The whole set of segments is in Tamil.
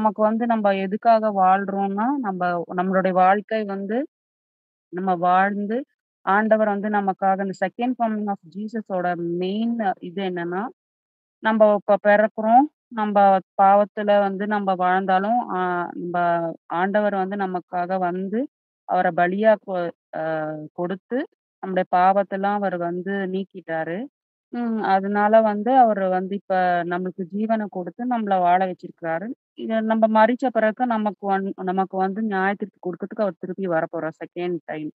நமக்கு வந்து நம்ப எதுக்காக வாழ்றோம்னா, நம்மளுடைய வாழ்க்கை வந்து நம்ம வாழ்ந்து, ஆண்டவர் வந்து நமக்காக இந்த செகண்ட் கமிங் ஆஃப் ஜீசஸோட மெயின் இது என்னன்னா, நம்ப இப்ப பிறக்கிறோம். நம்ப பாவத்துல வந்து நம்ப வாழ்ந்தாலும், நம்ப ஆண்டவர் வந்து நமக்காக வந்து, அவர பலியா கொடுத்து, நம்முடைய பாவத்தெல்லாம் அவர் வந்து நீக்கிட்டாரு. அதனால வந்து அவரு வந்து இப்ப நம்மளுக்கு ஜீவன குடுத்து நம்மள வாழ வச்சிருக்கிறாரு. இத நம்ம மரிச்ச பிறகு நமக்கு வந்து நியாயத்தீர்ப்பு குடுக்கறதுக்கு அவர் திருப்பி வரப்போறார் செகண்ட் டைம்.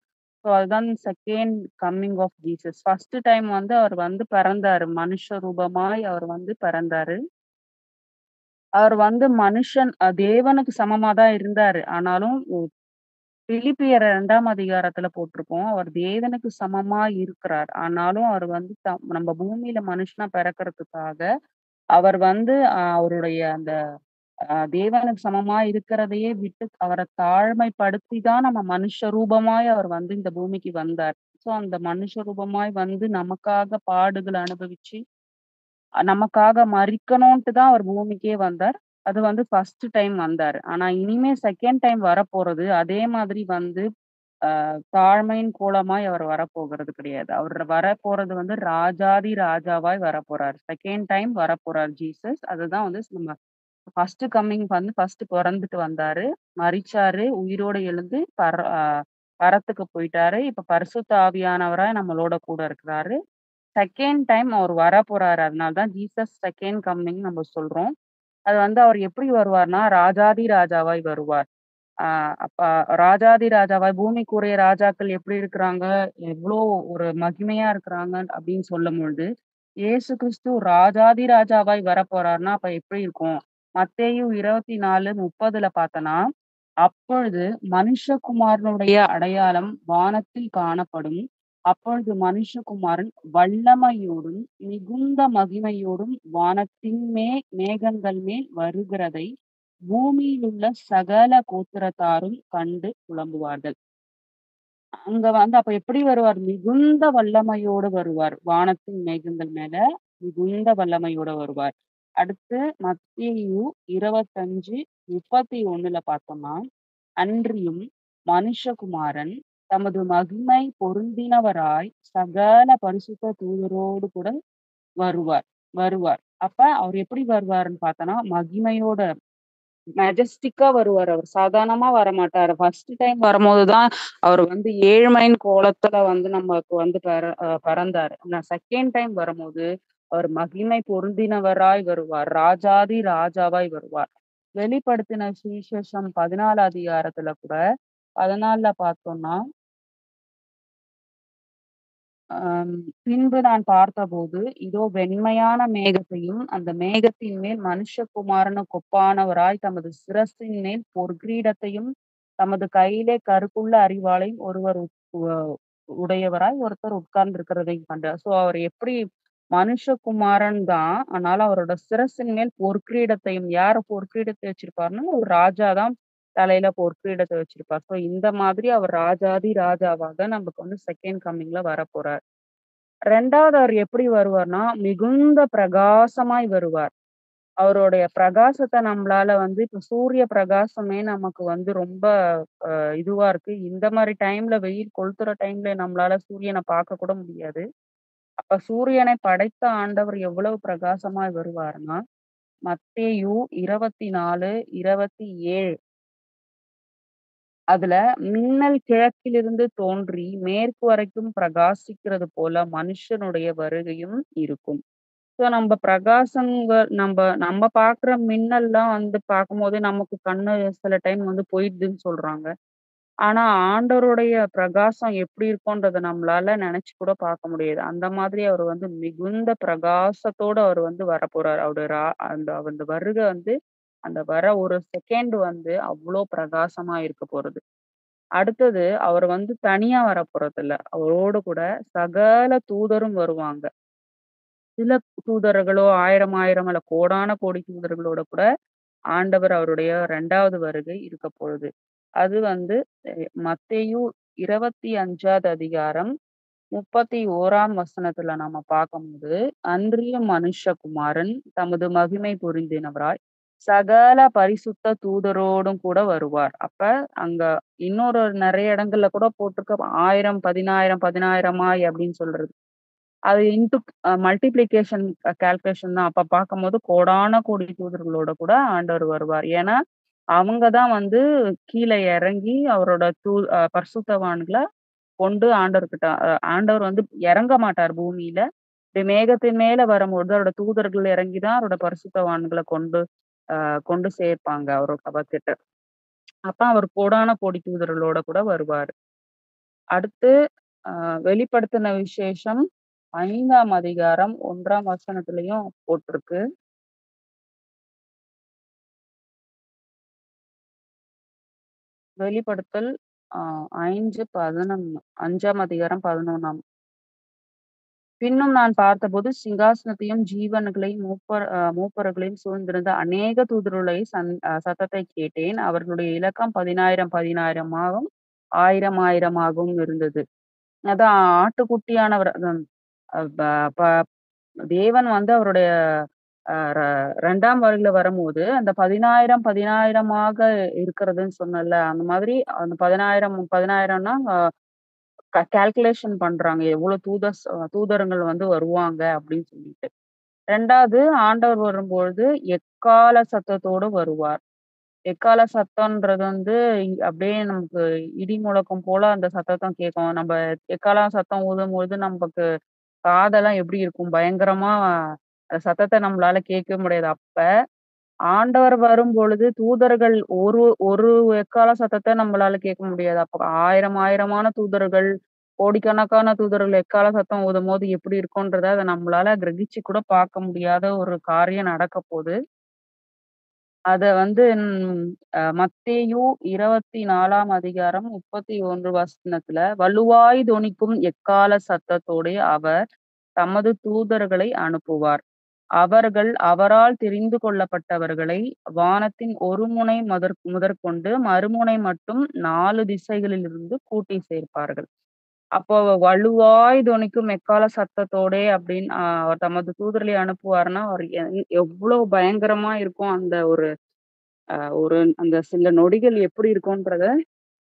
ஸோ அதுதான் second coming of Jesus. First time வந்து அவர் வந்து பிறந்தாரு. மனுஷ ரூபமாய் அவர் வந்து பிறந்தாரு. அவர் வந்து மனுஷன் தேவனுக்கு சமமா தான் இருந்தாரு. ஆனாலும் பிலிப்பியர் 2ஆம் அதிகாரத்துல போட்டிருக்கோம். அவர் தேவனுக்கு சமமா இருக்கிறார். ஆனாலும் அவர் வந்து நம்ம பூமியில மனுஷனா பிறக்கறதுக்காக, அவர் வந்து அவருடைய அந்த தேவனுக்கு சமமா இருக்கிறதையே விட்டு அவர தாழ்மைப்படுத்தி தான் நம்ம மனுஷ ரூபமாய் அவர் வந்து இந்த பூமிக்கு வந்தார். ஸோ அந்த மனுஷ ரூபமாய் வந்து நமக்காக பாடுகள அனுபவிச்சு, நமக்காக மரிக்கணுன்ட்டு தான் அவர் பூமிக்கே வந்தார். அது வந்து ஃபர்ஸ்ட் டைம் வந்தாரு. ஆனா இனிமே செகண்ட் டைம் வரப்போறது அதே மாதிரி வந்து தாழ்மையின் கோலமாய் அவர் வரப்போகிறது கிடையாது. அவர் வரப்போறது வந்து ராஜாதி ராஜாவாய் வரப்போறார். செகண்ட் டைம் வரப்போறார் ஜீசஸ். அதுதான் வந்து நம்ம ஃபர்ஸ்ட் கம்மிங் வந்து ஃபர்ஸ்ட் பொறந்துட்டு வந்தாரு. மரிச்சாரு, உயிரோட எழுந்து பரத்துக்கு போயிட்டாரு. இப்ப பரிசுத்த ஆவியானவரா நம்மளோட கூட இருக்கிறாரு. செகண்ட் டைம் அவர் வரப்போறாரு. அதனால தான் ஜீசஸ் செகண்ட் கம்மிங் நம்ம சொல்றோம். அது வந்து அவர் எப்படி வருவார்ன்னா, ராஜாதி ராஜாவாய் வருவார். ஆ அப்ப ராஜாதி ராஜாவாய் பூமிக்குரிய ராஜாக்கள் எப்படி இருக்கிறாங்க? எவ்ளோ ஒரு மகிமையா இருக்கிறாங்க அப்படின்னு சொல்லும்பொழுது, இயேசு கிறிஸ்து ராஜாதி ராஜாவாய் வரப்போறார்ன்னா, அப்ப எப்படி இருக்கும்? மத்தேயு 24:30 பார்த்தன்னா, அப்பொழுது மனுஷகுமாரனுடைய அடையாளம் வானத்தில் காணப்படும். அப்பொழுது மனுஷகுமாரன் வல்லமையோடும், மிகுந்த மகிமையோடும் வானத்தின் மேகங்கள் மேல் வருகிறதை பூமியிலுள்ள சகல கோத்திரத்தாரும் கண்டு புலம்புவார்கள். அங்க வந்து அப்ப எப்படி வருவார்? மிகுந்த வல்லமையோடு வருவார். வானத்தின் மேகங்கள் மேல மிகுந்த வல்லமையோட வருவார். அடுத்து மத்தேயு 25:31 பார்த்தோம்னா, அன்றியும் மனுஷகுமாரன் தமது மகிமை பொருந்தினவராய் சகல பரிசுத்த தூதரோடு கூட வருவார் வருவார். அப்ப அவர் எப்படி வருவாருன்னு பார்த்தோம்னா, மகிமையோட மெஜஸ்டிக்கா வருவாரு அவரு. சாதாரணமா வரமாட்டாரு. ஃபர்ஸ்ட் டைம் வரும்போது தான் அவரு வந்து ஏழ்மையின் கோலத்துல வந்து நமக்கு வந்து பிறந்தாரு. ஆனா செகண்ட் டைம் வரும்போது, அவர் மகிமை பொருந்தினவராய் வருவார். ராஜாதி ராஜாவாய் வருவார். வெளிப்படுத்தின சுவிசேஷம் 14 அதிகாரத்துல கூட 14ல பார்த்தோம்னா, அம் பின்பு நான் பார்த்தபோது, இதோ வெண்மையான மேகத்தையும், அந்த மேகத்தின் மேல் மனுஷகுமாரனுக்கு ஒப்பானவராய் தமது சிரசின் மேல் பொற்கிரீடத்தையும், தமது கையிலே கருப்புள்ள அரிவாளையும் ஒருவர் உடையவராய் ஒருத்தர் உட்கார்ந்திருக்கிறதையும் கண்டார். ஸோ அவர் எப்படி மனுஷகுமாரன் தான். ஆனாலும் அவரோட சிரசின் மேல் பொற்கிரீடத்தையும் யார் பொற்கிரீடத்தை வச்சிருப்பார்ன்னா, ஒரு ராஜா தான் தலையில பொற்கிரீடத்த வச்சிருப்பார். ஸோ இந்த மாதிரி அவர் ராஜாதி ராஜாவாக நமக்கு வந்து செகண்ட் கமிங்ல வரப்போறார். 2வது அவர் எப்படி வருவார்ன்னா, மிகுந்த பிரகாசமாய் வருவார். அவருடைய பிரகாசத்த நம்மளால வந்து இப்ப சூரிய பிரகாசமே நமக்கு வந்து ரொம்ப இதுவா இருக்கு. இந்த மாரி டைம்ல வெயில் கொளுத்துற டைம்ல நம்மளால சூரியன பார்க்க கூட முடியாது. அப்ப சூரியனை படைத்த ஆண்டவர் எவ்வளவு பிரகாசமாய் வருவார்ன்னா, மத்தேயு 24:27 அதுல மின்னல் கிழக்கிலிருந்து தோன்றி மேற்கு வரைக்கும் பிரகாசிக்கிறது போல மனுஷனுடைய வருகையும் இருக்கும். ஸோ நம்ப பிரகாசங்க நம்ப நம்ம பார்க்குற மின்னல்லாம் வந்து பார்க்கும்போதே நமக்கு கண்ணு சில டைம் வந்து போயிடுதுன்னு சொல்றாங்க. ஆனா ஆண்டவருடைய பிரகாசம் எப்படி இருக்கும்ன்றத நம்மளால நெனச்சு கூட பார்க்க முடியாது. அந்த மாதிரி அவர் வந்து மிகுந்த பிரகாசத்தோட அவர் வந்து வரப்போறாரு. அவரு அந்த அந்த வருகை வந்து அந்த வர ஒரு செகண்ட் வந்து அவ்ளோ பிரகாசமா இருக்க போறது. அடுத்தது அவர் வந்து தனியா வரப்போறதில்ல. அவரோடு கூட சகல தூதரும் வருவாங்க. சில தூதர்களோ 1000 1000 அல்ல கோடான கோடி தூதர்களோட கூட ஆண்டவர் அவருடைய 2வது வருகை இருக்க பொழுது. அது வந்து மத்தேயு 25வது அதிகாரம் 31ஆம் வசனத்துல நாம பார்க்கும்போது, அன்றியும் மனுஷகுமாரன் தமது மகிமை பொருந்தினவராய் சகல பரிசுத்த தூதரோடும் கூட வருவார். அப்ப அங்க இன்னொரு நெறைய இடங்கள்ல கூட போட்டிருக்கு 1000, 10,000, 10,000மாய் அப்படின்னு சொல்றது. அது இன்டு மல்டிப்ளிகேஷன் கால்குலேஷன் தான். அப்ப பார்க்கும்போது கோடான கோடி தூதர்களோட கூட ஆண்டவர் வருவார். ஏன்னா, அவங்க தான் வந்து கீழ இறங்கி அவரோட பரிசுத்தவான்கள கொண்டு ஆண்டவர்கிட்ட ஆண்டவர் வந்து இறங்க மாட்டார் பூமியில. இப்படி மேகத்தின் மேல வரும்பொழுது அவரோட தூதர்கள் இறங்கி தான் அவரோட பரிசுத்தவான்கள கொண்டு சேர்ப்பாங்க அவர்கிட்ட. அப்ப அவர் கோடான கோடி தூதர்களோட கூட வருவாரு. அடுத்து அ வெளிப்படுத்தின விசேஷம் 5ஆம் அதிகாரம் 1ஆம் வசனத்திலயும் போட்டிருக்கு. வெளிப்படுத்தல் அ 5ஆம் அதிகாரம் 11ஆம். பின்னும் நான் பார்த்தபோது சிங்காசனத்தையும் ஜீவன்களையும் மூப்பர்களையும் சூழ்ந்திருந்த அநேக தூதருடைய சத்தத்தை கேட்டேன். அவர்களுடைய இலக்கம் 10,000 10,000மாகவும் 1000 1000மாகவும் இருந்தது. அதான் ஆட்டுக்குட்டியானவர் அ ப ப தேவன் வந்து அவருடைய அ ர 2ஆம் வருகையில வரும்போது, அந்த 10,000 10,000மாக இருக்கிறதுன்னு சொன்னேன்ல, அந்த மாதிரி அந்த 10,000 10,000ன்னா கால்குலேஷன் பண்றாங்க. எவ்வளோ தூதர்கள் வந்து வருவாங்க அப்படின்னு சொல்லிட்டு. 2வது ஆண்டவர் வரும்பொழுது எக்காள சத்தத்தோடு வருவார். எக்காள சத்தம்ன்றது வந்து அப்படியே நமக்கு இடி முழக்கம் போல அந்த சத்தம் கேட்கும். நம்ப எக்காள சத்தம் ஊதும்பொழுது நமக்கு காதெல்லாம் எப்படி இருக்கும்? பயங்கரமா அந்த சத்தத்த நம்மளால கேட்கவே முடியாது. அப்ப ஆண்டவர் வரும்பொழுது தூதர்கள் ஒரு ஒரு எக்கால சத்தத்த நம்மளால கேட்க முடியாது. அப்ப 1000 1000மான தூதர்கள், கோடிக்கணக்கான தூதர்கள் எக்கால சத்தம் ஊதும்போது எப்படி இருக்கும்ன்றத அத நம்மளால கிரகிச்சு கூட பார்க்க முடியாத ஒரு காரியம் நடக்கப்போது. அத வந்து மத்தேயு 24ஆம் அதிகாரம் 31 வசனத்துல, "வலுவாய் தொனிக்கும் எக்காள சத்தத்தோடே அவர் தமது தூதர்களை அனுப்புவார். அவர்கள் அவரால் தெரிந்து கொள்ளப்பட்டவர்களை வானத்தின் ஒரு முனை முதற்கொண்டு மறுமுனை மட்டும் 4 திசைகளிலிருந்து கூட்டி சேர்ப்பார்கள்." அப்போ வலுவாய் தொனிக்கும் எக்காள சத்தத்தோடே அப்படின்னு அவர் தமது தூதர்களை அனுப்புவார்ன்னா, அவர் எவ்வளவு பயங்கரமா இருக்கும் அந்த அந்த சில நொடிகள் எப்படி இருக்கும்ன்றத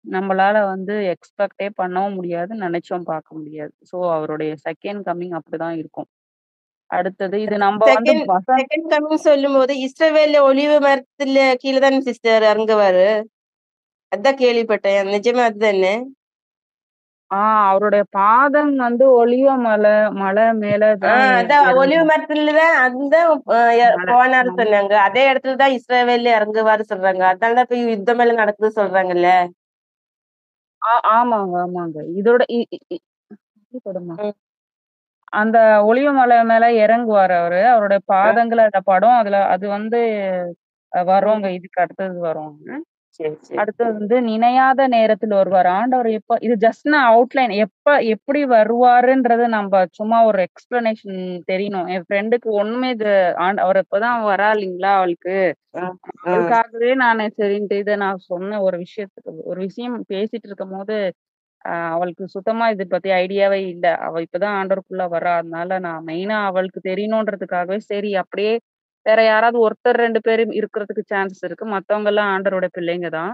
நம்மளால வந்து எக்ஸ்பெக்ட்டே பண்ணவும் முடியாது, நினைச்சும் பார்க்க முடியாது. ஸோ அவருடைய செகண்ட் கமிங் அப்படிதான் இருக்கும். அடுத்தது இது நம்ப வந்து செகண்ட் செகண்ட் கமிங் சொல்லும்போது, இஸ்ரவேல்ல ஒலிவ மரத்துல கீழ தானே சிஸ்டர் இறங்குவாரு? அதான் கேள்விப்பட்டேன். நிஜமா அதுதானே? அவருடைய பாதம் வந்து ஒலிவ மலை மேல தான் அதான் ஒலிவ இறங்கும். மரத்துல தான் அதுதான் மலை போனாரு மலை சொன்னாங்க. அதே இடத்துல தான் இஸ்ரவேல்ல இறங்குவாரு சொல்றாங்க. அதனால தான் இப்ப யுத்தம் எல்லாம் நடக்குது சொல்றாங்கல்ல. ஆமாங்க, ஆமாங்க. இதோட இ இ இ கொடுமா. ம், அந்த ஒலிவ மலை மேல இறங்குவாரு அவரு. அவருடைய அ, பாதங்கள் அதுல படும். அதுல அது வந்து வருங்க. ம். இதுக்கு அடுத்தது வருங்க. சரி, சரி. அடுத்தது வந்து நினையாத நேரத்துல வருவாரு. ஆண்டவர் எப்ப இது ஜஸ்ட் நான் அவுட்லைன் எப்படி வருவாருன்றது நம்ப சும்மா ஒரு எக்ஸ்ப்ளனேஷன் தெரியணும். என் ஃப்ரெண்டுக்கு ஒண்ணுமே இது அவர் இப்பதான் வரா இல்லீங்களா அவளுக்கு. அ, அ, அவளுக்காகவே நானு சரின்ட்டு இத நான் சொன்ன ஒரு விஷயம் பேசிட்டு இருக்கும்போது, அவளுக்கு சுத்தமா இத பத்தி ஐடியாவே இல்ல. அவ இப்பதான் ஆண்டவருக்குள்ள வரா. அதனால நான் மெயினா அவளுக்கு தெரியணுன்றதுக்காகவே சரி அப்படியே வேற யாராவது ஒருத்தர் 2 பேரு இருக்கிறதுக்கு சான்சஸ் இருக்கு. மத்தவங்கலாம் ஆண்டவரோட பிள்ளைங்க தான்.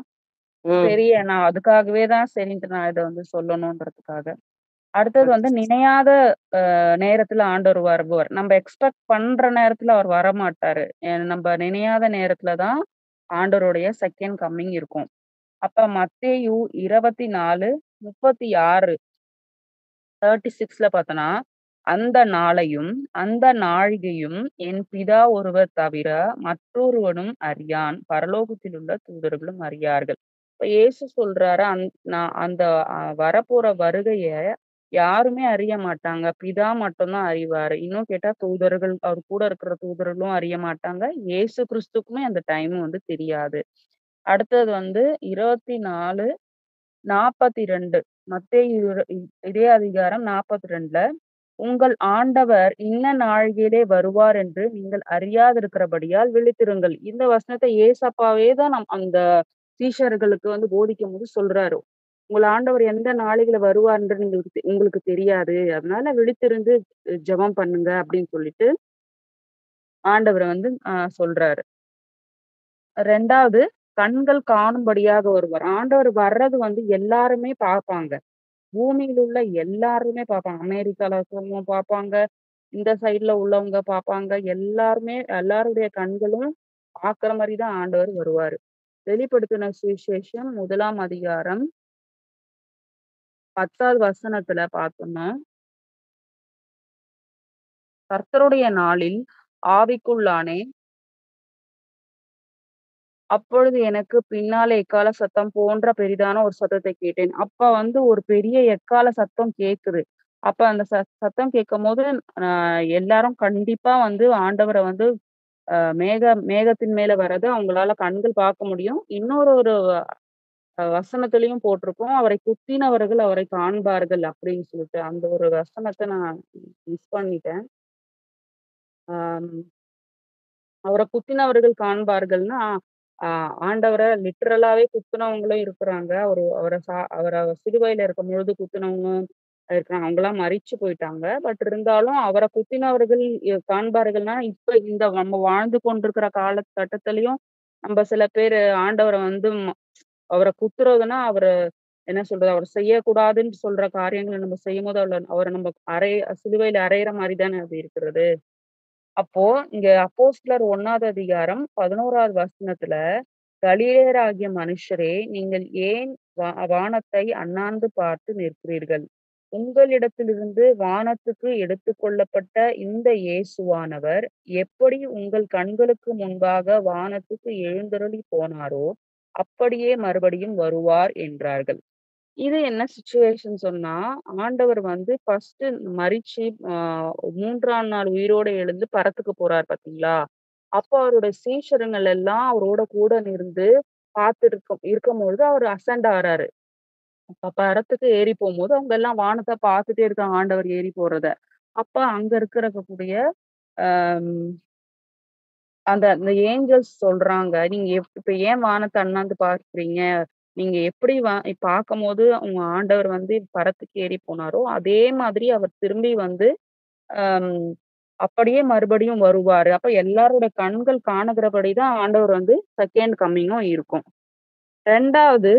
ம். சரி நான் அதுக்காகவே தான் சரின்ட்டு நான் இத வந்து சொல்லணுன்றதுக்காக. அடுத்தது வந்து ஓகே. நினையாத நேரத்துல ஆண்டவர் வருபவர். நம்ம எக்ஸ்பெக்ட் பண்ற நேரத்துல அவர் வரமாட்டாரு. நம்ப நினையாத நேரத்துல தான் ஆண்டவருடைய செகண்ட் கம்மிங் இருக்கும். அப்ப மத்தேயு 24, 36 36ல பார்த்தோன்னா, "அந்த நாளையும், அந்த நாழிகையும் என் பிதா ஒருவர் தவிர மற்றொருவனும் அறியான். பரலோகத்திலுள்ள தூதர்களும் அறியார்கள்." இப்ப இயேசு சொல்றாரு, நான் அந்த வரப்போற வருகைய யாருமே அறிய மாட்டாங்க. பிதா மட்டும் தான் அறிவாரு. இன்னும் கேட்டா தூதர்கள் அவர் கூட இருக்கிற தூதர்களும் அறிய மாட்டாங்க. இயேசு கிறிஸ்துக்குமே அந்த டைம் வந்து தெரியாது. அடுத்தது வந்து 24 42 மத்தேயு இதே அதிகாரம் 42ல உங்கள் ஆண்டவர் இன்ன நாழிகையிலே வருவார் என்று நீங்கள் அறியாதிருக்கிறபடியால் விழித்திருங்கள். இந்த வசனத்த ஏசப்பாவே தான் அந்த சீஷர்களுக்கு வந்து போதிக்கும்போது சொல்றாரு. உங்கள் ஆண்டவர் எந்த நாழிகையில வருவார் என்று உங்களுக்கு தெரியாது. அதனால விழித்திருந்து ஜெபம் பண்ணுங்க அப்படின்னு சொல்லிட்டு ஆண்டவர் வந்து சொல்றாரு. 2வது கண்கள் காணும்படியாக வருவார். ஆண்டவர் வர்றது வந்து எல்லாருமே பார்ப்பாங்க. பூமியில உள்ள எல்லாருமே பார்ப்பாங்க. அமெரிக்கால இருக்கிறவங்க பார்ப்பாங்க. இந்த சைடுல உள்ளவங்க பார்ப்பாங்க. எல்லாருடைய கண்களும் பார்க்கிற மாரி தான் ஆண்டவர் வருவாரு. வெளிப்படுத்தின சுவிசேஷம் 1ஆம் அதிகாரம் 10வது வசனத்துல பார்த்தோம்னா, கர்த்தருடைய நாளில் ஆவிக்குள்ளானேன். அப்பொழுது எனக்கு பின்னாலே எக்காள சத்தம் போன்ற பெரிதான ஒரு சத்தத்தை கேட்டேன். அப்ப வந்து ஒரு பெரிய எக்காள சத்தம் கேக்குது. அப்ப அந்த சத்தம் கேட்கும்போது, அ எல்லாரும் கண்டிப்பா வந்து ஆண்டவர வந்து மேகத்தின் மேல வர்றத அவங்களால கண்கள் பார்க்க முடியும். இன்னொரு ஒரு வசனத்திலயும் போட்டிருக்கும். அவரை குத்தினவர்கள் அவரை காண்பார்கள் அப்படின்னு சொல்லிட்டு. அந்த ஒரு வசனத்த நான் மிஸ் பண்ணிட்டேன். ஆம். அவர குத்தினவர்கள் காண்பார்கள்ன்னா, ஆ ஆண்டவர லிட்டரலாவே குத்துனவங்களும் இருக்கிறாங்க. அவர சிலுவையில இருக்கும்பொழுது குத்துனவங்க இருக்கிறாங்க. அவங்கலாம் மரிச்சு போயிட்டாங்க. பட் இருந்தாலும் அவர குத்தினவர்கள் காண்பார்கள்னா, இப்ப இந்த நம்ம வாழ்ந்து கொண்டிருக்கிற காலகட்டத்திலயும் நம்ப சில பேரு ஆண்டவர வந்து அவர குத்துறதுன்னா, என்ன சொல்றது? அவர் செய்யக்கூடாதுன்னு சொல்ற காரியங்கள நம்ம செய்யும்போது, அவர நம்ம சிலுவையில அறையிற மாரி தானே அது இருக்கிறது. அப்போ இங்க அப்போஸ்தலர் 1வது அதிகாரம் 11வது வசனத்துல, கலிலேயராகிய மனுஷரே, நீங்கள் ஏன் வானத்தை அண்ணாந்து பார்த்து நிற்கிறீர்கள்? உங்களிடத்திலிருந்து வானத்துக்கு எடுத்துக்கொள்ளப்பட்ட இந்த இயேசுவானவர், எப்படி உங்கள் கண்களுக்கு முன்பாக வானத்துக்கு எழுந்தருளி போனாரோ, அப்படியே மறுபடியும் வருவார் என்றார்கள். இது என்ன சிச்சுவேஷன் சொன்னா, ஆண்டவர் வந்து ஃபர்ஸ்ட்டு மரிச்சு 3ஆம் நாள் உயிரோட எழுந்து பரத்துக்கு போறார் பார்த்தீங்களா? அப்போ அவருடைய சீஷருங்கள் எல்லாம் அவரோட கூட இருந்து இருக்கும்பொழுது அவரு அசெண்ட் ஆறாரு. அப்ப பரத்துக்கு ஏறி போம்போது அவங்க எல்லாம் வானத்த பார்த்துட்டே இருக்காங்க ஆண்டவர் ஏறி போறத. அப்ப அங்க இருக்கக்கூடிய அம் அந்த அந்த ஏஞ்சல்ஸ் சொல்றாங்க, "நீங்க இப்ப ஏன் வானத்த அண்ணாந்து பார்க்கிறீங்க? நீங்க எப்படி பார்க்கும்போது உங்க ஆண்டவர் வந்து பரத்துக்கு ஏறி போனாரோ, அதே மாதிரி அவர் திரும்பி வந்து அம் அப்படியே மறுபடியும் வருவாரு." அப்ப எல்லாரோட கண்கள் காணுகிறபடி தான் ஆண்டவர் வந்து செகண்ட் கம்மிங்கும் இருக்கும். 2வது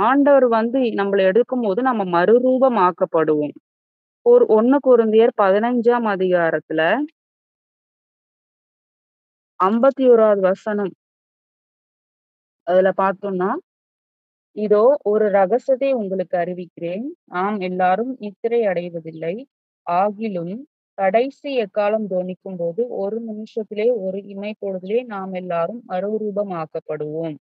ஆண்டவர் வந்து நம்மள எடுக்கும்போது நம்ம மறுரூபமாக்கப்படுவோம். 1 கொரிந்தியர் 15ஆம் அதிகாரத்துல 51வது வசனம் அதுல பார்த்தோம்னா, இதோ ஒரு ரகசியத்தை உங்களுக்கு அறிவிக்கிறேன். நாம் எல்லாரும் நித்திரை அடைவதில்லை. ஆகிலும் கடைசி எக்காளம் தொனிக்கும்போது, ஒரு நிமிஷத்திலே ஒரு இமைப்பொழுதிலே நாம் எல்லாரும் மறுரூபமாக்கப்படுவோம்.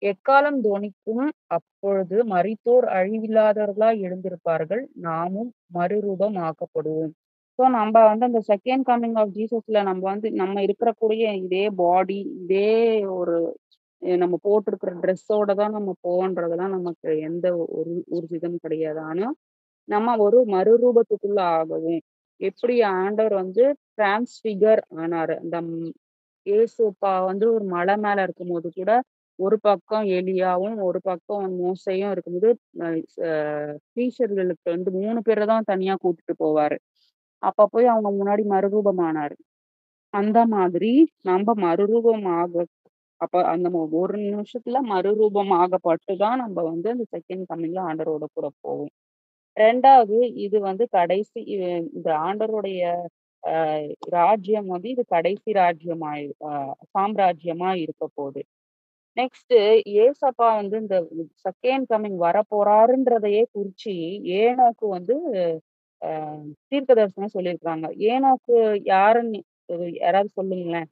எக்காளம் தொனிக்கும் அப்பொழுது மரித்தோர் அழிவில்லாதவர்களாய் எழுந்திருப்பார்கள். நாமும் மறுரூபமாக்கப்படுவோம். ஸோ நம்ப வந்து அந்த செகண்ட் கமிங் ஆஃப் ஜீசஸ்ல நம்ம இருக்கக்கூடிய இதே பாடி, இதே ஒரு நம்ம போட்டிருக்கிற ட்ரெஸ்ஸோட தான் நம்ம போவோன்றதெல்லாம் நமக்கு எந்த ஒரு ஊர்ஜிதமும் கிடையாது. ஆனா, நம்ம ஒரு மறுரூபத்துக்குள்ள ஆகவும், எப்படி ஆண்டவர் வந்து டிரான்ஸ்ஃபிகர் ஆனாரு. அந்த இயேசுப்பா வந்து ஒரு மலை மேல இருக்கும்போது கூட, ஒரு பக்கம் எலியாவும், ஒரு பக்கம் மோசேயும் இருக்கும்போது, அ ச சீஷர்களுக்கு வந்து 3 பேர தான் தனியா கூட்டிட்டு போவாரு. அப்ப போய் அவங்க முன்னாடி மறுரூபமானாரு. அந்த மாதிரி நம்ப மறுரூபம் அப்ப அந்த ஒரு நிமிஷத்துல மறுரூபம் ஆகப்பட்டு தான் நம்ம வந்து அந்த செகண்ட் கமிங்ல ஆண்டவரோட கூட போவோம். 2வது இது வந்து கடைசி இந்த ஆண்டவருடைய அ ராஜ்யம் வந்து இது கடைசி ராஜ்யமாய் சாம்ராஜ்யமா இருக்க போது. நெக்ஸ்ட்டு ஏசப்பா வந்து இந்த செகண்ட் கமிங் வரப்போறாருன்றதையே குறிச்சு ஏனோக்கு வந்து அ தீர்க்கதரிசனம் சொல்லியிருக்காங்க. ஏனோக்கு யாருன்னு யாராவது சொல்லுங்களேன்?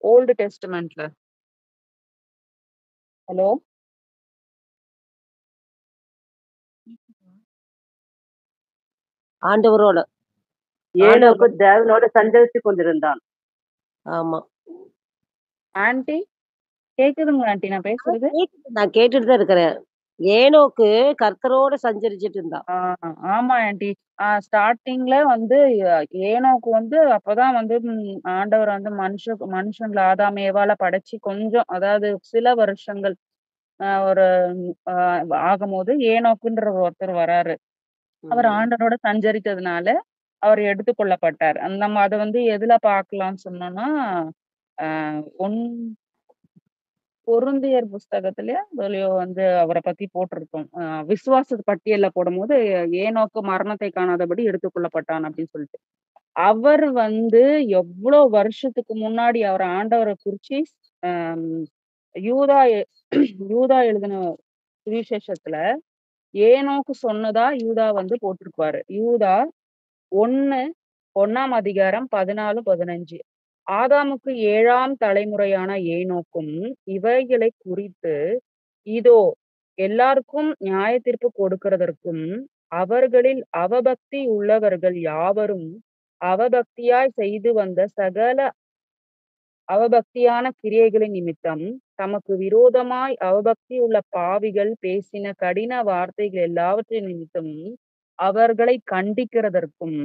ஓல்டு டெஸ்டமென்ட்ல. ஹலோ? ஆண்டவரோட ஏனோக்கு ஆண்டவரோட தேவனோடு சஞ்சரித்துக் கொண்டிருந்தான். ஆமா. ஆன்டி கேக்குதுங்களா ஆன்டி நான் பேசுறது? நான் கேட்டுட்டு தான் இருக்கிறேன். ஏனோக்கு கர்த்தரோட சஞ்சரிச்சுட்டு இருந்தான். ஆ ஆமா ஆன்டி. ஸ்டார்ட்டிங்ல வந்து ஏனோக்கு வந்து அப்பதான் வந்து ஆண்டவர் வந்து மனுஷங்கள ஆதாம், ஏவாள படைச்சு கொஞ்சம் அதாவது சில வருஷங்கள் ஒரு அ ஆகும்போது ஏனோக்குன்ற ஒருத்தர் வராரு. அவர் ம். ஆண்டவரோட சஞ்சரித்ததுனால அவர் எடுத்துக்கொள்ளப்பட்டார். நம்ம அத வந்து எதுல பார்க்கலாம்னு சொன்னோம்னா, ஒன் பொருந்தியர் புஸ்தகத்திலயோ அதுலயோ வந்து அவரை பத்தி போட்டிருக்கும். விசுவாச பட்டியல்ல போடும்போது ஏனோக்கு மரணத்தை காணாதபடி எடுத்துக்கொள்ளப்பட்டான் அப்படின்னு சொல்லிட்டு. அவர் வந்து எவ்வளோ வருஷத்துக்கு முன்னாடி அவர் ஆண்டவரை குறிச்சு ஆம், யூதா எ- யூதா எழுதின சுவிசேஷத்துல ஏனோக்கு சொன்னதா யூதா வந்து போட்டிருப்பாரு. யூதா 1 1ஆம் அதிகாரம் 14, 15. ஆதாமுக்கு 7ஆம் தலைமுறையான ஏனோக்கும் இவைகளை குறித்து இதோ எல்லாருக்கும் நியாயத்தீர்ப்பு கொடுக்கிறதற்கும் அவர்களில் அவபக்தி உள்ளவர்கள் யாவரும் அவபக்தியாய் செய்து வந்த சகல அவபக்தியான கிரியைகளின் நிமித்தம் தமக்கு விரோதமாய் அவபக்தி உள்ள பாவிகள் பேசின கடின வார்த்தைகள் எல்லாவற்றின் நிமித்தமும் அவர்களை கண்டிக்கிறதற்கும்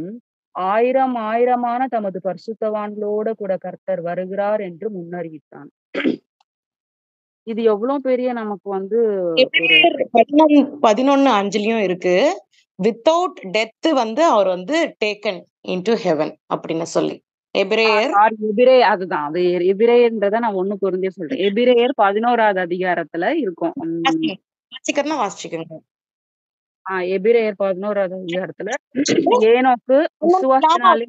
ஆயிரம் ஆயிரமான தமது பரிசுத்தவான்களோட கூட கர்த்தர் வருகிறார் என்று முன்னறிவித்தான். இது எவ்வளவு பெரிய நமக்கு வந்து ஒரு எபிரேயர் 11:5 இருக்கு. வித்தவுட் டெத் வந்து அவர் வந்து டேக்கன் இன்டு ஹெவன் அப்படின்னு சொல்லி. எபிரேயர் எபிரேயர் அதுதான் அது எபிரேயர்ன்றத நான் ஒண்ணு புரிஞ்சே சொல்றேன். எபிரேயர் 11ஆவது அதிகாரத்துல இருக்கும். வாசிக்கிறனா வாசிச்சுக்கோங்க. எபிரேயர் 11ஆவது அதிகாரத்துல ஏனோக்கு விசுவாசத்தினாலே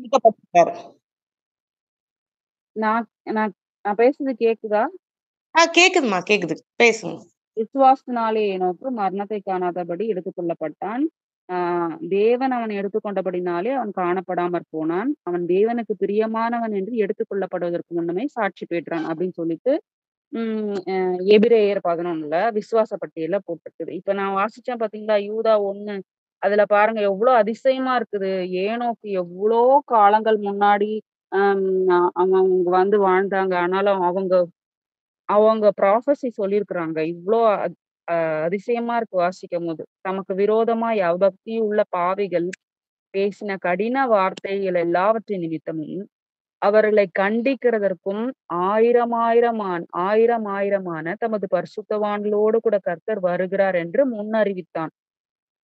நான் நான் நான் பேசுறது கேக்குதா? கேக்குதுமா, கேக்குது, பேசுங்க. விசுவாசத்தினாலே ஏனோக்கு மரணத்தை காணாதபடி எடுத்துக்கொள்ளப்பட்டான். தேவன் அவனை எடுத்துக்கொண்டபடினாலே அவன் காணப்படாமற் போனான். அவன் தேவனுக்கு பிரியமானவன் என்று எடுத்துக்கொள்ளப்படுவதற்கு முன்னமே சாட்சி பெற்றான் அப்படின்னு சொல்லிட்டு எபிரேயர் 11ல விசுவாச பட்டியல போட்டிருக்குது. இப்ப நான் வாசிச்சேன் பாத்தீங்களா, யூதா 1 அதுல பாருங்க எவ்வளவு அதிசயமா இருக்குது. ஏனோக்கு எவ்வளோ காலங்கள் முன்னாடி அவங்க வந்து வாழ்ந்தாங்க. ஆனாலும் அவங்க அவங்க ப்ராஃபஸி சொல்லியிருக்கிறாங்க. இவ்ளோ அதிசயமா இருக்கு வாசிக்கும் போது. தமக்கு விரோதமாய் அவபக்தி உள்ள பாவிகள் பேசின கடின வார்த்தைகள் எல்லாவற்றின் நிமித்தமும் அவர்களை கண்டிக்கிறதற்கும் ஆயிரம் ஆயிரமான தமது பரிசுத்தவான்களோடு கூட கர்த்தர் வருகிறார் என்று முன்னறிவித்தான்.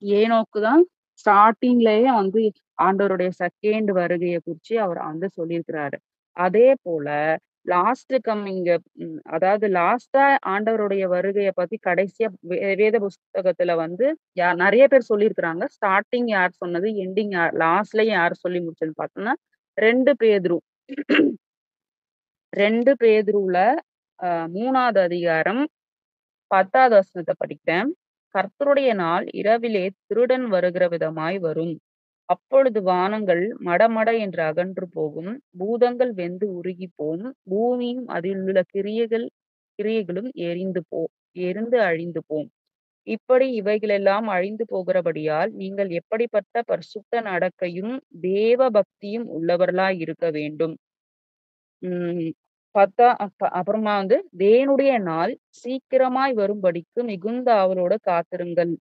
ஏனோக்கு தான் ஸ்டார்டிங்லயே வந்து ஆண்டவருடைய செகண்ட் வருகையை குறிச்சு அவர் வந்து சொல்லியிருக்கிறாரு. அதே போல லாஸ்ட் கம்மிங் அதாவது லாஸ்டா ஆண்டவருடைய வருகையை பத்தி கடைசியா வேத புஸ்தகத்துல வந்து நிறைய பேர் சொல்லியிருக்கிறாங்க. ஸ்டார்டிங் யார் சொன்னது, எண்டிங் யார், லாஸ்ட்லயும் யார் சொல்லி முடிச்சதுன்னு பார்த்தோம்னா 2 பேதுரு 2 பேதுருல 3ஆவது அதிகாரம் 10வது வசனத்தை படிக்கிறேன். கர்த்தருடைய நாள் இரவிலே திருடன் வருகிற விதமாய் வரும். அப்பொழுது வானங்கள் மடமட என்று அகன்று போகும், பூதங்கள் வெந்து உருகி போம், பூமியும் அதில் உள்ள கிரியைகளும் எரிந்து அழிந்து போம். இப்படி இவைகளெல்லாம் அழிந்து போகிறபடியால் நீங்கள் எப்படிப்பட்ட பரிசுத்த நடக்கையும் தேவ பக்தியும் உள்ளவர்களாய் இருக்க வேண்டும். அப்புறமா வந்து தேவனுடைய நாள் சீக்கிரமாய் வரும்படிக்கு மிகுந்த ஆவலோட காத்திருங்கள்.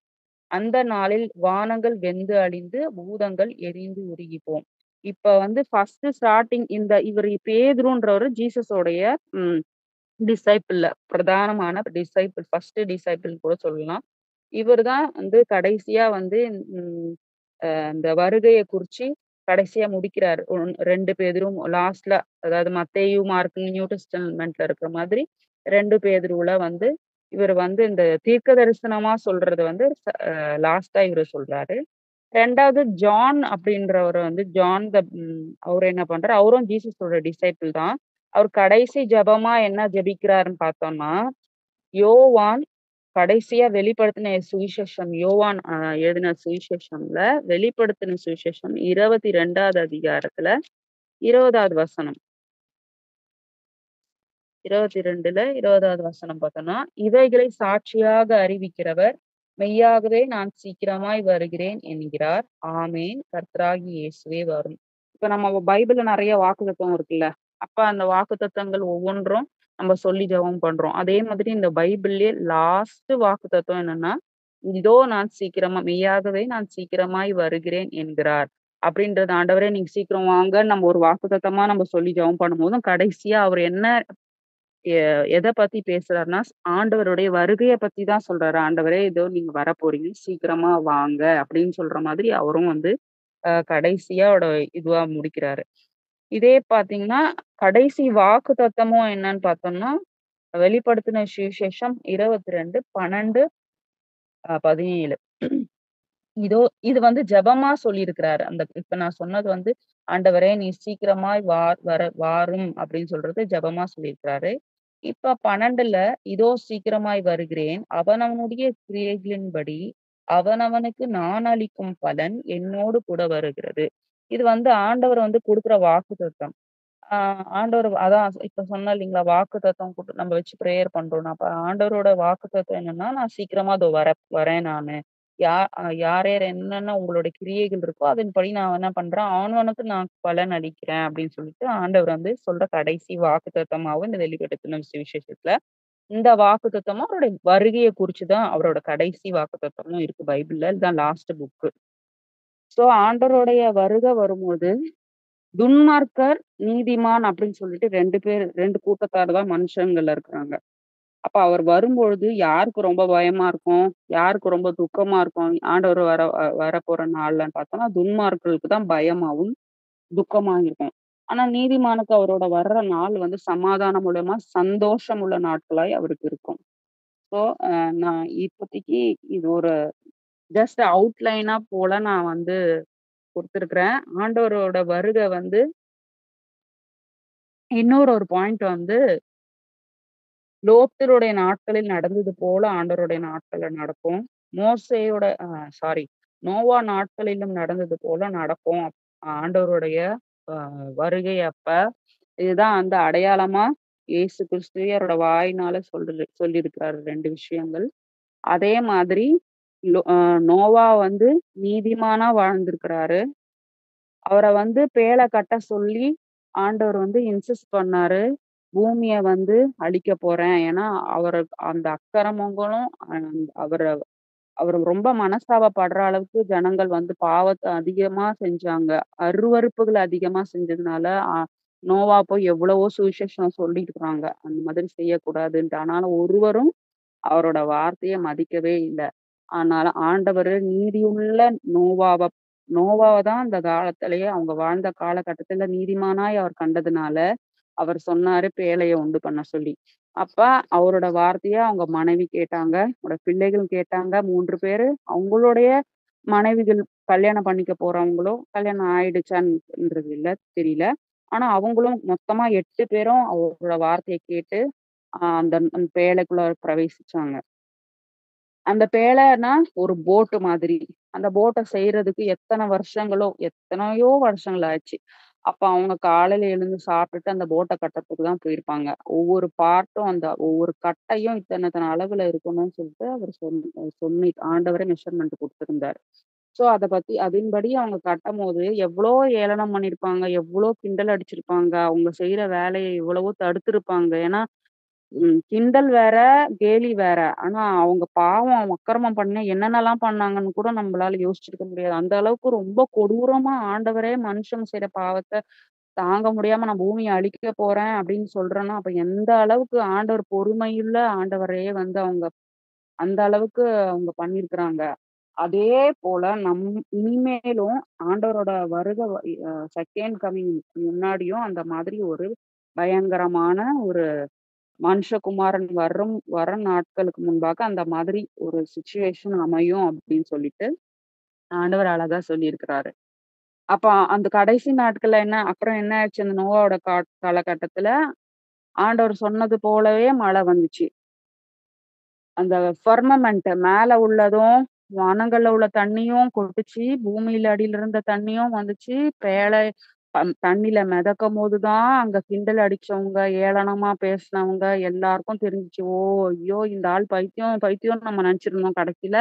அந்த நாளில் வானங்கள் வெந்து அழிந்து பூதங்கள் எரிந்து உருகிப்போம். இப்ப வந்து ஃபர்ஸ்ட் ஸ்டார்டிங் இவர் பேதுருன்றவர் ஜீசஸோடைய டிசைபிள், பிரதானமான டிசைபிள், ஃபர்ஸ்ட் டிசைபிள் கூட சொல்லலாம். இவர் தான் வந்து கடைசியா வந்து இந்த வருகையை குறிச்சு கடைசியா முடிக்கிறாரு. 2 பேதுரும் லாஸ்ட்ல, அதாவது மத்தேயு, மார்க், நியூ டெஸ்டமெண்ட்ல இருக்கிற மாதிரி 2 பேதுருல வந்து இவர் வந்து இந்த தீர்க்க தரிசனமா சொல்றது வந்து லாஸ்டா இவர் சொல்றாரு. 2வது ஜான் அப்படின்றவர் வந்து அவர் என்ன பண்றாரு, அவரும் ஜீசஸோட டிசைபிள் தான். அவர் கடைசி ஜபமா என்ன ஜபிக்கிறாருன்னு பார்த்தோம்னா, யோவான் கடைசியா வெளிப்படுத்தின சுவிசேஷம், யோவான் எழுதின சுவிசேஷம்ல வெளிப்படுத்தின சுவிசேஷம் 22வது அதிகாரத்துல 20வது வசனம், 22ல 20வது வசனம் பார்த்தோம்னா, இவைகளை சாட்சியாக அறிவிக்கிறவர் மெய்யாகவே நான் சீக்கிரமாய் வருகிறேன் என்கிறார். ஆமேன், கர்த்தராகி இயேசுவே வரும். இப்ப நம்ம பைபிள்ல நிறைய வாக்குத்தத்தம் இருக்குல்ல, அப்ப அந்த வாக்குத்தத்தங்கள் ஒவ்வொன்றும் நம்ம சொல்லி ஜெபம் பண்றோம். அதே மாதிரி இந்த பைபிள்லயே லாஸ்ட் வாக்குத்தத்தம் என்னன்னா, இதோ நான் மெய்யாகவே நான் சீக்கிரமாய் வருகிறேன் என்கிறார் அப்படின்றது. ஆண்டவரே நீங்க சீக்கிரம் வாங்க நம்ம ஒரு வாக்குத்தத்தமா நம்ம சொல்லி ஜெபம் பண்ணும்போதும் கடைசியா அவர் என்ன எதை பத்தி பேசுறாருன்னா, ஆண்டவருடைய வருகைய பத்தி தான் சொல்றாரு. ஆண்டவரே இதோ நீங்க வரப்போறீங்க, சீக்கிரமா வாங்க அப்படின்னு சொல்ற மாதிரி அவரும் வந்து கடைசியா இதுவா முடிக்கிறாரு. இதே பாத்தீங்கன்னா, கடைசி வாக்கு தத்தமும் என்னன்னு பார்த்தோம்னா, வெளிப்படுத்தின சுவிசேஷம் 22, 12, 17. இதோ இது வந்து ஜெபமா சொல்லியிருக்கிறாரு. அந்த இப்ப நான் சொன்னது வந்து, "ஆண்டவரே நீ சீக்கிரமாய் வாரும்" அப்படின்னு சொல்றது ஜெபமா சொல்லியிருக்கிறாரு. இப்ப 12ல, "இதோ சீக்கிரமாய் வருகிறேன். அவனவனுடைய கிரியைகளின்படி அவனவனுக்கு நான் அளிக்கும் பலன் என்னோடு கூட வருகிறது." இது வந்து ஆண்டவர் வந்து குடுக்குற வாக்குத்தத்தம். ஆ ஆண்டவர் அதான் இப்ப சொன்னேன் இல்லைங்களா? வாக்குத்தத்தம் நம்ம வச்சு பிரேயர் பண்றோம்ன்னு. அப்ப ஆண்டவரோட வாக்குத்தத்தம் என்னன்னா, "நான் சீக்கிரமா இதோ வரேன் நானு. யார் யார் என்னென்ன உங்களுடைய கிரியைகள் இருக்கோ, அதன்படி நான் என்ன பண்றேன், அவனவனுக்கு நான் பலன் அளிக்கிறேன்." அப்படின்னு சொல்லிட்டு ஆண்டவர் வந்து சொல்ற கடைசி வாக்குத்தத்தமாவும் இந்த வெளிப்படுத்தின சுவிசேஷத்துல, இந்த வாக்குத்தத்தமும் அவருடைய வருகைய குறிச்சு தான் அவரோட கடைசி வாக்குத்தத்தமும் இருக்கு பைபிள்ல. இதுதான் லாஸ்ட் புக். சோ ஆண்டவருடைய வருகை வரும்போது துன்மார்க்கர், நீதிமான் அப்படின்னு சொல்லிட்டு 2 கூட்டத்தார் தான் மனுஷங்கள்ல இருக்கிறாங்க. அப்ப அவர் வரும்பொழுது யாருக்கு ரொம்ப பயமா இருக்கும்? யாருக்கு ரொம்ப துக்கமா இருக்கும்? ஆண்டவர் வரப்போற நாள்லன்னு பார்த்தோம்னா, துன்மார்க்கர்களுக்கு தான் பயமாவும், துக்கமாவும் இருக்கும். ஆனா நீதிமானுக்கு அவரோட வர்ற நாள் வந்து சமாதானம் மூலியமா சந்தோஷம் உள்ள நாட்களாய் அவருக்கு இருக்கும். ஸோ நான் இப்போதைக்கு இது ஒரு ஜஸ்ட் அவுட்லைனா போல நான் வந்து குடுத்துருக்கிறேன். ஆண்டவரோட வருகை வந்து இன்னொரு ஒரு பாயிண்ட் வந்து லோத்தருடைய நாட்களில் நடந்தது போல ஆண்டவருடைய நாட்கள்ல நடக்கும். மோசேயோட சாரி நோவா நாட்களிலும் நடந்தது போல நடக்கும். ஆண்டவருடைய அ வருகை அப்ப. இதுதான் அந்த அடையாளமா இயேசு கிறிஸ்துவே அவரோட வாயினால சொல்லியிருக்கிறாரு 2 விஷயங்கள். அதே மாதிரி லோ அ நோவா வந்து நீதிமானா வாழ்ந்திருக்கிறாரு. அவர வந்து பேழ கட்ட சொல்லி ஆண்டவர் வந்து இன்சிஸ்ட் பண்ணாரு. பூமிய வந்து அழிக்கப் போறேன். ஏன்னா, அவரு அந்த அக்கிரமங்களும் அவர அவரு ரொம்ப மனஸ்தாபப்படுற அளவுக்கு ஜனங்கள் வந்து பாவத்த அதிகமா செஞ்சாங்க. அருவருப்புகள் அதிகமா செஞ்சதுனால, நோவா போய் எவ்வளவோ சுவிசேஷம் சொல்லியிருக்காங்க. அந்த மாதிரி செய்யக்கூடாதுன்ட்டு. ஆனாலும் ஒருவரும் அவரோட வார்த்தைய மதிக்கவே இல்ல. ஆனால ஆண்டவரு நீதியுள்ள நோவாவ நோவாவ தான் அந்த காலத்திலேயே அவங்க வாழ்ந்த காலகட்டத்துல நீதிமானாய் அவர் கண்டதுனால, அவர் சொன்னாரு பேழைய உண்டு பண்ண சொல்லி. அப்ப அவரோட வார்த்தைய அவங்க மனைவி கேட்டாங்க. அவரோட பிள்ளைகள் கேட்டாங்க 3 பேரு. அவங்களுடைய மனைவிகள் கல்யாணம் பண்ணிக்க போறவங்களோ, கல்யாணம் ஆயிடுச்சான்றது இல்ல தெரியல. ஆனா அவங்களும் மொத்தமா 8 பேரும் அவரோட வார்த்தைய கேட்டு, அந்த அந்த பேழைக்குள்ள பிரவேசிச்சாங்க. அந்த பேழைன்னா ஒரு போட் மாதிரி. அந்த போட்ட செய்றதுக்கு எத்தன வருஷங்களோ, எத்தனையோ வருஷங்கள் ஆச்சு. அப்ப அவங்க காலையில எழுந்து சாப்பிட்டுட்டு அந்த போட்ட கட்டுறதுக்கு தான் போயிருப்பாங்க. ஒவ்வொரு பார்ட்டும் அந்த ஒவ்வொரு கட்டையும் இத்தன இத்தன அளவுல இருக்கணும்னு சொல்லிட்டு அவர் ஆண்டவரே மெஷர்மென்ட் குடுத்திருந்தாரு. ஸோ அத பத்தி அதின்படி அவங்க கட்டம்போது எவ்வளோ ஏளனம் பண்ணியிருப்பாங்க, எவ்வளோ கிண்டல் அடிச்சிருப்பாங்க, அவங்க செய்ற வேலைய எவ்வளவோ தடுத்திருப்பாங்க. ஏன்னா கிண்டல் வேற, கேலி வேற. ஆனா அவங்க பாவம் அக்கிரமம் பண்ண என்னென்னலாம் பண்ணாங்கன்னு கூட நம்மளால யோசிச்சிருக்க முடியாது. அந்த அளவுக்கு ரொம்ப கொடூரமா ஆண்டவரே மனுஷங்க செய்ற பாவத்த தாங்க முடியாம நான் பூமிய அழிக்க போறேன் அப்படின்னு சொல்றேன்னா, அப்ப எந்த அளவுக்கு ஆண்டவர் பொறுமையுள்ள ஆண்டவரையே வந்து அவங்க அந்த அளவுக்கு அவங்க பண்ணியிருக்கிறாங்க. அதே போல இனிமேலும் ஆண்டவரோட வருகை செகண்ட் கமிங் முன்னாடியும் அந்த மாதிரி ஒரு பயங்கரமான ஒரு மனுஷகுமாரன் வர நாட்களுக்கு முன்பாக அந்த மாதிரி ஒரு சிச்சுவேஷன் அமையும் அப்படின்னு சொல்லிட்டு ஆண்டவர் அழகா சொல்லியிருக்கிறாரு. அப்ப அந்த கடைசி நாட்கள்ல அப்புறம் என்ன ஆச்சு அந்த நோவாவோட காலகட்டத்துல ஆண்டவர் சொன்னது போலவே மழை வந்துச்சு. அந்த ஃபர்மமென்ட் மேல உள்ளதும், வானங்கள்ல உள்ள தண்ணியும் கொட்டுச்சு. பூமியில அடியில இருந்த தண்ணியும் வந்துச்சு. பேழை தண்ணில மிதக்கும்போது தான் அங்க கிண்டல் அடிச்சவங்க, ஏளனமா பேசினவங்க எல்லாருக்கும் தெரிஞ்சுச்சு. ஓ! ஐயோ! இந்த ஆள் பைத்தியம், பைத்தியம்னு நம்ம நெனச்சிருந்தோம். கடைசியில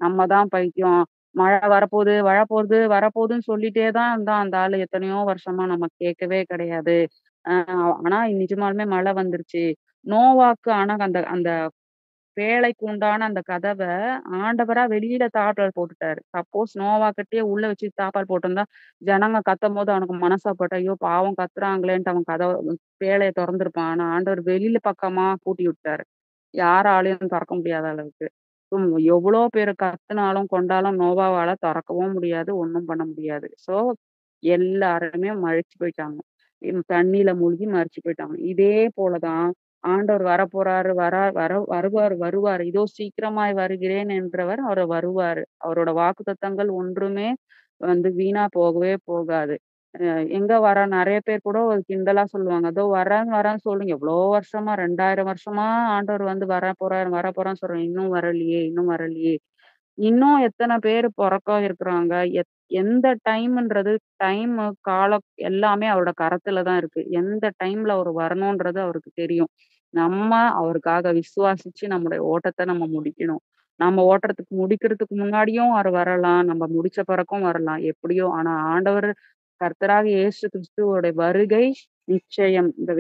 நம்ம தான் பைத்தியம். மழை வரப்போது, வரப்போது, வரப்போதுன்னு சொல்லிட்டே தான் இருந்தான் அந்த ஆளு. எத்தனையோ வருஷமா நம்ம கேட்கவே கிடையாது. அ ஆனா நிஜமாலுமே மழை வந்துருச்சு. நோவாக்கு ஆனா அந்த அந்த பேழைக்கு உண்டான அந்த கதவ ஆண்டவரா வெளியில தாப்பால் போட்டுட்டாரு. சப்போஸ் நோவாகிட்டயே உள்ள வச்சு தாப்பால் போட்டிருந்தா, ஜனங்க கத்தம்போது அவனுக்கு மனஸ்தாபப்பட்டு, ஐயோ! பாவம் கத்துறாங்களேன்ட்டு அவன் பேழைய தொறந்திருப்பான். ஆனா ஆண்டவர் வெளியில பக்கமா பூட்டி விட்டாரு. யாராலயும் தொறக்க முடியாத அளவுக்கு. எவ்வளோ பேரு கத்துனாலும், கொண்டாலும் நோவாவால தொறக்கவும் முடியாது, ஒண்ணும் பண்ண முடியாது. எல்லாருமே மழிச்சு போயிட்டாங்க. தண்ணியில மூழ்கி மரிச்சு போயிட்டாங்க. இதே போலதான் ஆண்டவர் வரப்போறாரு, வருவாரு. இதோ சீக்கிரமாய் வருகிறேன் என்றவர் அவர் வருவாரு. அவரோட வாக்குத்தத்தங்கள் ஒன்றுமே வீணா போகவே போகாது. எங்க நெறைய பேர் கூட ஒரு கிண்டலா சொல்லுவாங்க. "அதோ வரேன்னு சொல்லுங்க. எவ்வளோ வருஷமா 2000 வருஷமா ஆண்டவர் வரப்போறான்னு சொல்றோம். இன்னும் வரலையே, இன்னும் வரலையே." இன்னும் எத்தன பேரு பொறக்க இருக்கிறாங்க. எந்த டைம்ன்றது காலம் எல்லாமே அவரோட கரத்துல தான் இருக்கு. எந்த டைம்ல அவரு வரணுன்றது அவருக்கு தெரியும். நம்ம அவருக்காக விசுவாசிச்சு நம்முடைய ஓட்டத்த நம்ம முடிக்கணும். நம்ம முடிக்கிறதுக்கு முன்னாடியும் அவரு வரலாம். நம்ம முடிச்ச பிறகும் வரலாம். எப்படியோ ஆனா ஆண்டவர் கர்த்தராகிய இயேசு கிறிஸ்துவோட வருகை நிச்சயம். இந்த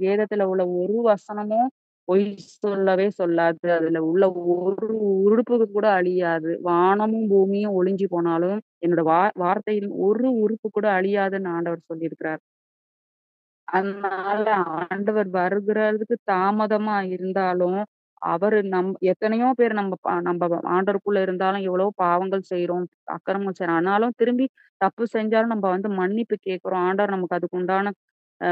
வேதத்துல உள்ள ஒரு வசனமும் பொய் சொல்லவே சொல்லாது. அதுல உள்ள ஒரு உறுப்பு கூட அழியாது. வானமும் பூமியும் ஒழிஞ்சு போனாலும் என்னோட வார்த்தையின் ஒரு உறுப்பு கூட அழியாதுன்னு ஆண்டவர் சொல்லியிருக்கிறார். அதனால ஆண்டவர் வருகிறதுக்கு தாமதமா இருந்தாலும், அவரு எத்தனையோ பேர் நம்ப ஆண்டவருக்குள்ள இருந்தாலும் எவ்வளவோ பாவங்கள் செய்றோம், அக்கிரமம் செய்றோம். ஆனாலும் திரும்பி தப்பு செஞ்சாலும் நம்ம மன்னிப்பு கேட்கிறோம். ஆண்டவர் நமக்கு அதுக்கு உண்டான அ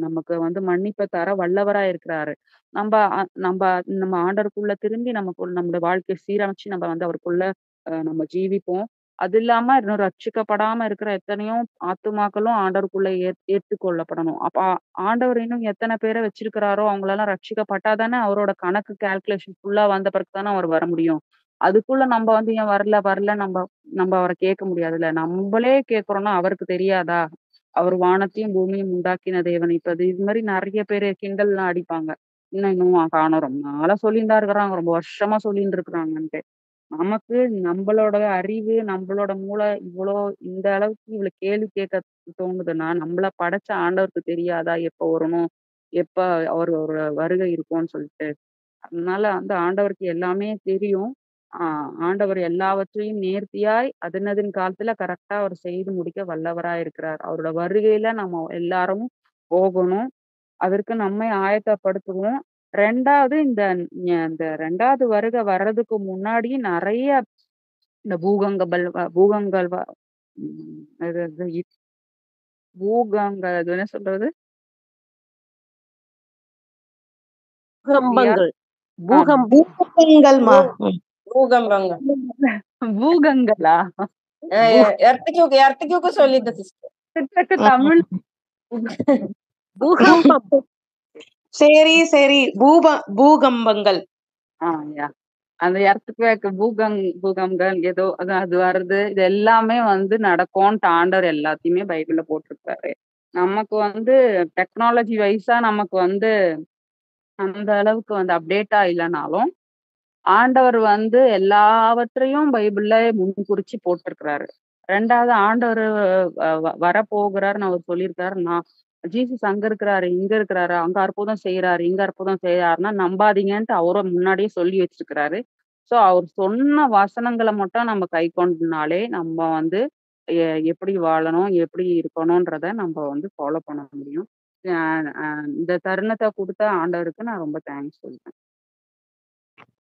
நமக்கு மன்னிப்ப தர வல்லவரா இருக்கிறாரு. நம்ப அ நம்ப நம்ம ஆண்டவருக்குள்ள திரும்பி நம்முடைய வாழ்க்கைய சீரமைச்சு நம்ம அவருக்குள்ள நம்ம ஜீவிப்போம். அது இல்லாம இன்னும் ரட்சிக்கப்படாம இருக்கிற எத்தனையோ ஆத்துமாக்களும் ஆண்டவருக்குள்ள ஏற்றுக்கொள்ளப்படணும். அப்ப ஆண்டவர் இன்னும் எத்தன பேர வச்சிருக்கிறாரோ, அவங்களெல்லாம் ரட்சிக்கப்பட்டா தானே அவரோட கணக்கு கால்குலேஷன் ஃபுல்லா வந்த பிறகு தானே அவர் வர முடியும். அதுக்குள்ள நம்ப ஏன் வரல நம்ப நம்ப அவர கேட்க முடியாதுல்ல. நம்பளே கேட்கிறோம்னா அவருக்கு தெரியாதா? அவர் வானத்தையும் பூமியும் உண்டாக்கின தேவன். இப்ப இது மாரி நெறைய பேரு கிண்டல்லாம் அடிப்பாங்க. இன்னும் காணோம். ரொம்ப நாளா சொல்லின்னு தான் இருக்கிறாங்க. ரொம்ப வருஷமா சொல்லின்னு இருக்கிறாங்கன்ட்டு. நமக்கு நம்பளோட அறிவு, நம்பளோட மூளை இந்த அளவுக்கு இவ்வளோ கேள்வி கேட்க தோணுதுன்னா, நம்மள படைச்ச ஆண்டவருக்கு தெரியாதா? எப்ப வரணும்? எப்ப அவரோட வருகை இருக்கும்ன்னு சொல்லிட்டு. அதனால ஆண்டவருக்கு எல்லாமே தெரியும். ஆ ஆண்டவர் எல்லாவற்றையும் நேர்த்தியாய் அதனதின் காலத்துல கரெக்ட்டா அவர் செய்து முடிக்க வல்லவரா இருக்கிறார். அவரோட வருகையில நம்ம எல்லாரும் போகணும். அதற்கு நம்மை ஆயத்தப்படுத்துவோம். 2வது இந்த 2வது வருகை வர்றதுக்கு முன்னாடி நெறைய இந்த பூகங்கபல் வ பூகங்கள் வ ம் அது அது அது என்ன சொல்றது? அது யார்? பூகம்பங்கள் ஆ பூகம் பூகம்பங்கள்மா. ம். பூகம்பங்க. பூகங்களா? பூ எர்த்க்யூக்கு சொல்லிட்டு சிஸ்டர். தமிழ் பூகம்பம் சரி. பூகம்பங்கள். யா. அந்த எர்த்குவேக் பூகங்கள் ஏதோ அது வருது. இது எல்லாமே நடக்கும்ன்ட்டு ஆண்டவர் எல்லாத்தையுமே பைபிள்ல போட்டிருக்காரு. நமக்கு டெக்னாலஜி வைஸா நமக்கு அந்த அளவுக்கு அப்டேட்டா இல்லனாலும், ஆண்டவர் எல்லாவற்றையும் பைபிள்ல முன்குறிச்சு போட்டிருக்கிறாரு. 2வது ஆண்டவரு வரப்போகிறாருன்னு அவர் சொல்லியிருக்காரு. ஜீசஸ் அங்க இருக்கிறாரு, இங்க இருக்கிறாரு, அங்க அற்புதம் செய்றாரு, இங்க அற்புதம் செய்றாருன்னா நம்பாதீங்கன்ட்டு அவரும் முன்னாடியே சொல்லி வச்சிருக்கிறாரு. ஸோ அவர் சொன்ன வசனங்கள மட்டும் நம்ம கைக்கொண்டனாலே நம்ம எப்படி வாழணும், எப்படி இருக்கணும்ன்றத நம்ம ஃபாலோ பண்ண முடியும். அ அ இந்த தருணத்த குடுத்த ஆண்டவருக்கு நான் ரொம்ப தேங்க்ஸ் சொல்றேன்.